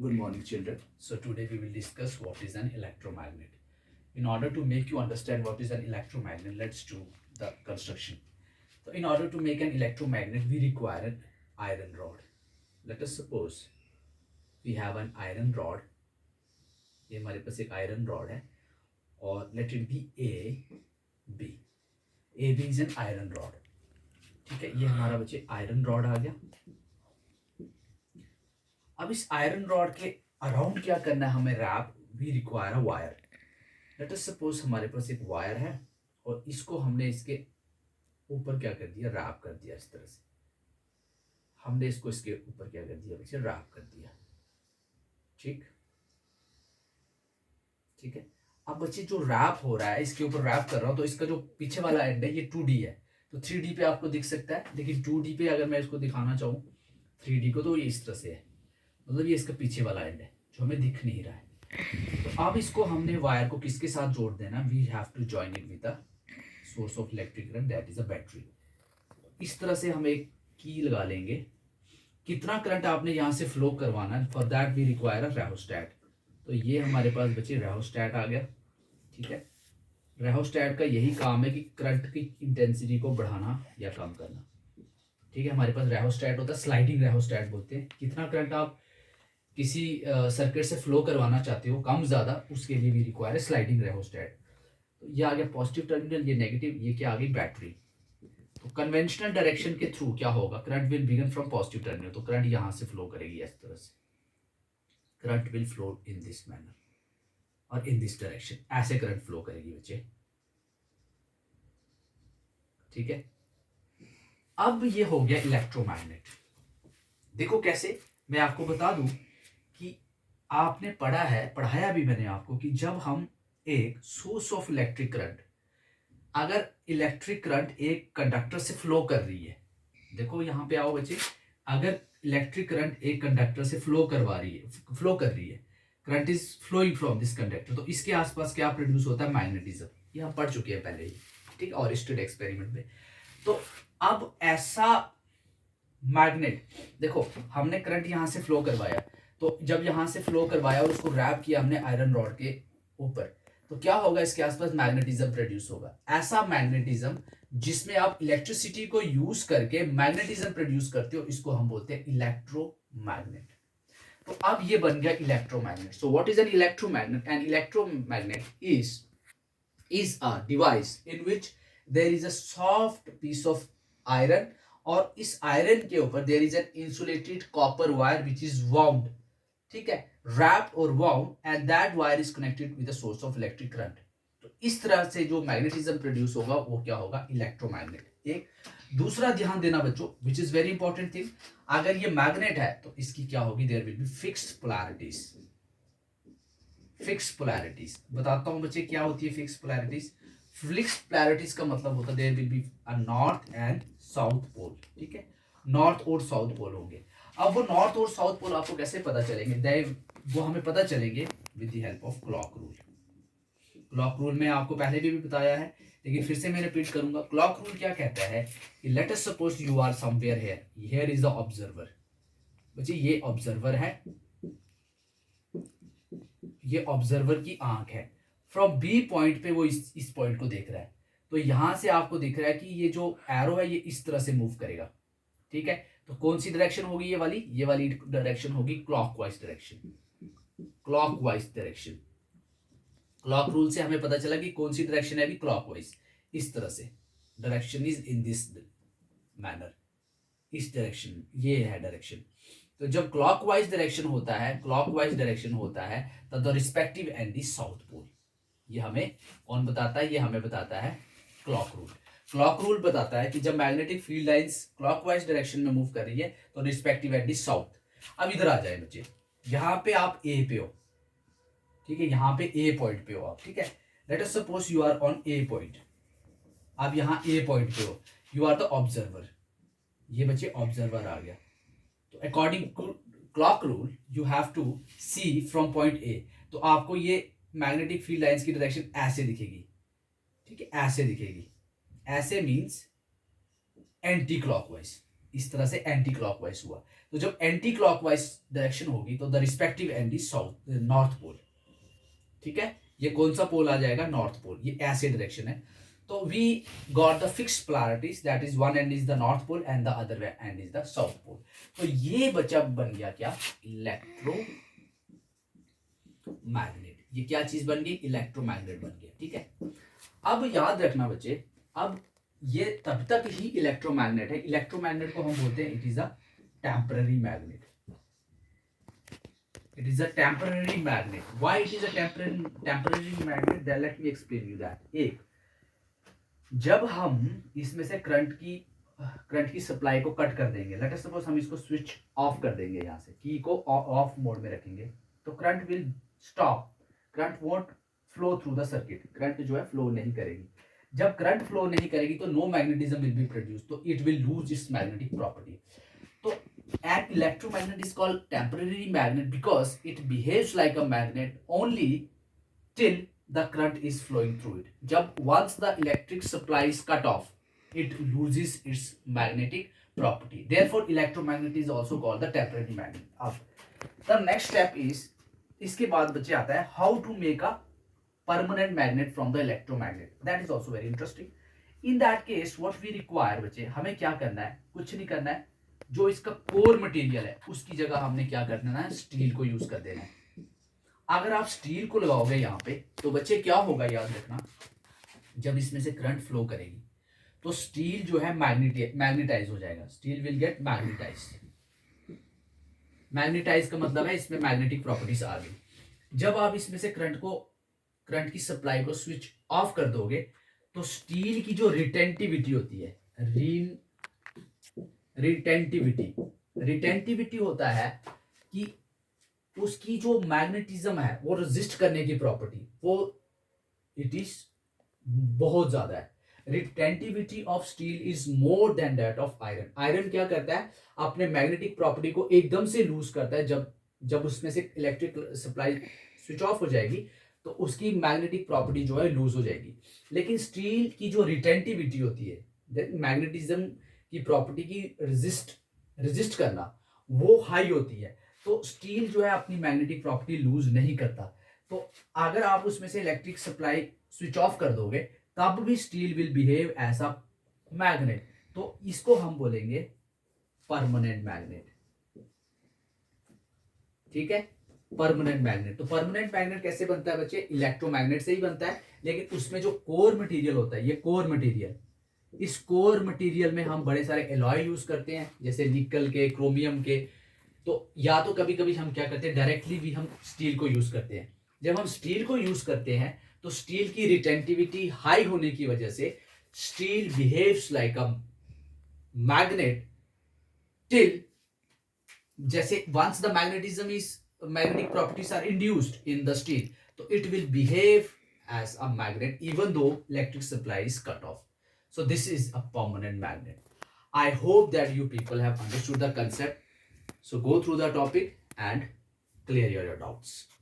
Good morning, children. So today we will discuss what is an electromagnet. In order to make you understand what is an electromagnet, let's do the construction. So in order to make an electromagnet, we require an iron rod. Let us suppose we have an iron rod. ये हमारे पास एक iron rod है और let it be AB. AB is an iron rod. ठीक है, ये हमारा बच्चे iron rod आ गया. अब इस आयरन रॉड के अराउंड क्या करना है हमें wrap. We require a wire. Let us suppose हमारे पास एक वायर है और इसको हमने इसके ऊपर क्या कर दिया, रैप कर दिया. इस तरह से हमने इसको इसके ऊपर क्या कर दिया बच्चे, रैप कर दिया. ठीक ठीक है. अब बच्चे जो रैप हो रहा है, इसके ऊपर रैप कर रहा हूं तो इसका जो पीछे वाला एंड है ये 2D है, तो 3D पे आपको दिख सकता है. लेकिन 2D पे अगर मैं इसको दिखाना चाहूँ 3D को तो ये इस तरह से है, मतलब ये इसका पीछे वाला एंड है जो हमें दिख नहीं रहा है. तो अब इसको हमने वायर को किसके साथ जोड़ देना, we have to join it with a source of electric current that is a battery. इस तरह से हम एक की लगा लेंगे. कितना करंट आपने यहाँ से फ्लो करवाना है, for that we require a rheostat. तो ये हमारे पास बच्चे रेहोस्टैट आ गया. ठीक है, रेहोस्टैट का यही काम है कि करंट की इंटेंसिटी को बढ़ाना या कम करना. ठीक है, हमारे पास रेहोस्टैट होता है, स्लाइडिंग रेहोस्टैट बोलते हैं. कितना करंट आप किसी सर्किट से फ्लो करवाना चाहते हो, कम ज़्यादा, उसके लिए भी रिक्वायर है स्लाइडिंग रेहोस्टैट. तो ये आ गया पॉजिटिव टर्मिनल, ये नेगेटिव, ये क्या आ गई बैटरी. तो कन्वेंशनल डायरेक्शन के थ्रू क्या होगा, current will begin from positive terminal. तो करंट यहाँ से फ्लो करेगी इस तरह से. Current will flow in this manner और इन दिस डायरेक्शन. ऐसे करंट फ्लो करेगी बच्चे. ठीक है, अब ये हो गया इलेक्ट्रोमैग्नेट. देखो कैसे, मैं आपको बता दूं कि आपने पढ़ा है, पढ़ाया भी मैंने आपको कि जब हम एक सोर्स ऑफ इलेक्ट्रिक करंट, अगर इलेक्ट्रिक करंट एक कंडक्टर से फ्लो कर रही है, देखो यहां पे आओ बच्चे, अगर इलेक्ट्रिक करंट एक कंडक्टर से फ्लो कर रही है, current is flowing from this conductor, तो इसके आसपास क्या प्रोड्यूस होता है, मैग्नेटिज्म. ये हम पढ़ चुके हैं पहले ही, ठीक, और स्टेड एक्सपेरिमेंट में. तो अब ऐसा मैग्नेट, देखो हमने करंट यहां से फ्लो करवाया, तो जब यहां से फ्लो करवाया और उसको रैप किया हमने आयरन रॉड के ऊपर, तो क्या होगा, इसके आसपास मैग्नेटिज्म प्रोड्यूस होगा. ऐसा मैग्नेटिज्म जिसमें आप इलेक्ट्रिसिटी को यूज करके मैग्नेटिज्म प्रोड्यूस करते हो, इसको हम बोलते हैं इलेक्ट्रोमैग्नेट. तो अब ये बन गया electromagnet. So what is an electromagnet? An electromagnet is a device in which there is a soft piece of iron, और इस आयरन के ऊपर there is an insulated copper wire which is wound. ठीक है, wrapped और wound, and that wire is connected with a source of electric current. तो इस तरह से जो मैग्नेटिज्म प्रोड्यूस होगा वो क्या होगा, इलेक्ट्रोमैग्नेट. एक दूसरा ध्यान देना बच्चों, which is very important thing, अगर ये मैग्नेट है तो इसकी क्या होगी, there will be fixed polarities. Fixed polarities बताता हूं बच्चे क्या होती है फिक्स्ड पोलैरिटीज. फिक्स्ड पोलैरिटीज का मतलब होता है there will be a north and south pole. ठीक है, नॉर्थ और साउथ पोल होंगे. अब वो नॉर्थ और साउथ पोल आपको कैसे पता चलेंगे, वो हमें पता चलेंगे with the help of clock rule. Clock rule में आपको पहले भी बताया है, लेकिन फिर से मैं रिपीट करूंगा. क्लॉक रूल क्या कहता है कि let us suppose you are somewhere here, here is the observer. बच्चे ये ऑब्जर्वर है, ये ऑब्जर्वर की आंख है. फ्रॉम बी पॉइंट पे वो इस पॉइंट को देख रहा है. तो यहां से आपको दिख रहा है कि ये जो एरो है ये इस तरह से मूव करेगा. ठीक है, तो कौन सी डायरेक्शन होगी, ये वाली डायरेक्शन होगी clockwise direction. Clockwise direction. Clock rule से हमें पता चला कि कौन सी डायरेक्शन है अभी, क्लॉकवाइज. इस तरह से direction is in this manner, इस डायरेक्शन, ये है डायरेक्शन. तो जब क्लॉकवाइज डायरेक्शन होता है तब the respective end the south pole. ये हमें कौन बताता है, ये हमें बताता है क्लॉक रूल. क्लॉक रूल बताता है कि जब magnetic field lines clockwise direction में मूव कर रही है तो रिस्पेक्टिव एट द साउथ. अब इधर आ जाए बच्चे, यहां पे आप ए पे हो. ठीक है, यहां पे ए पॉइंट पे हो आप. ठीक है, let us suppose you are on A point. आप यहां ए पॉइंट पे हो, यू आर द ऑब्जर्वर. ये बच्चे ऑब्जर्वर आ गया. तो according clock rule you have to see from point A. तो आपको ये मैग्नेटिक फील्ड लाइंस की डायरेक्शन ऐसे दिखेगी. ठीक है, ऐसे दिखेगी. ऐसे मीन्स एंटी क्लॉकवाइज. इस तरह से एंटी क्लॉकवाइज हुआ। तो जब एंटी क्लॉकवाइज डायरेक्शन होगी तो the respective end is south north pole. ठीक है, ये कौन सा पोल आ जाएगा? North pole. ये ऐसे डायरेक्शन है। तो we got the fixed polarities, that is one end is the north pole and the other end is the south pole. तो ये बच्चा बन गया क्या? इलेक्ट्रोमैग्नेट। ये क्या चीज बन गई? इलेक्ट्रोमैग्नेट बन गया। ठीक है, अब याद रखना बच्चे, अब ये तब तक ही इलेक्ट्रोमैग्नेट है। इलेक्ट्रोमैग्नेट को हम बोलते हैं it is a temporary magnet. It is a temporary magnet. Why it is a temporary magnet? Then let me explain you that. एक, जब हम इसमें से करंट की सप्लाई को कट कर देंगे, लेट अस सपोज हम इसको स्विच ऑफ कर देंगे, यहाँ से की को ऑफ मोड में रखेंगे, तो current will stop. Current won't flow through the circuit. Current जो है फ्लो नहीं करेगी। जब करंट फ्लो नहीं करेगी तो no magnetism will be produce, तो it will lose its magnetic property. तो an electromagnet is called temporary magnet because it behaves like a magnet only till the current is flowing through it. जब once the electric supply is cut off, it loses its magnetic property. Therefore, electromagnet is also called the temporary magnet. अब the next step is, इसके बाद बच्चे आता है how to make a permanent magnet from the electromagnet. That is also very interesting. In that case, what we require बच्चे, हमें क्या करना है? कुछ नहीं करना है। जो इसका कोर मटेरियल है उसकी जगह हमने क्या कर देना है? स्टील को यूज कर देना है। अगर आप स्टील को लगाओगे यहाँ पे तो बच्चे क्या होगा? याद रखना, जब इसमें से करंट फ्लो करेगी तो स्टील जो है मैग्नेटाइज हो जाएगा। Steel will get magnetize. Magnetize का मतलब है इसमें मैग्नेटिक प्रॉपर्टीज आ गई। जब आप इसमें से करंट की सप्लाई को स्विच ऑफ कर दोगे तो स्टील की जो रिटेंटिविटी होती है, रिटेंटिविटी होता है कि उसकी जो मैग्नेटिज्म है वो रेजिस्ट करने की प्रॉपर्टी, वो इट इज बहुत ज्यादा है। Retentivity of steel is more than that of iron. Iron क्या करता है? अपने मैग्नेटिक प्रॉपर्टी को एकदम से लूज करता है। जब उसमें से इलेक्ट्रिक सप्लाई स्विच ऑफ हो जाएगी तो उसकी मैग्नेटिक प्रॉपर्टी जो है लूज हो जाएगी। लेकिन स्टील की जो रिटेंटिविटी होती है, मैग्नेटिज्म की प्रॉपर्टी की रेजिस्ट करना, वो हाई होती है। तो स्टील जो है अपनी मैग्नेटिक प्रॉपर्टी लूज नहीं करता। तो अगर आप उसमें से इलेक्ट्रिक सप्लाई स्विच ऑफ कर दोगे तब भी steel will behave as a magnet. तो इसको हम बोलेंगे परमानेंट मैग्नेट। ठीक है, परमानेंट मैग्नेट। तो परमानेंट मैग्नेट कैसे बनता है बच्चे? इलेक्ट्रोमैग्नेट से ही बनता है, लेकिन उसमें जो कोर मटेरियल होता है, ये कोर मटेरियल, इस कोर मटेरियल में हम बड़े सारे एलॉय यूज करते हैं, जैसे निकल के, क्रोमियम के। तो या तो कभी कभी हम क्या करते हैं, डायरेक्टली भी हम स्टील को यूज करते हैं। जब हम स्टील को यूज करते हैं तो स्टील की रिटेंटिविटी हाई होने की वजह से steel behaves like a magnet till, जैसे once the magnetic properties are induced in the steel, तो it will behave as a magnet even though electric supply is cut off. So this is a permanent magnet. I hope that you people have understood the concept. So go through the topic and clear your doubts.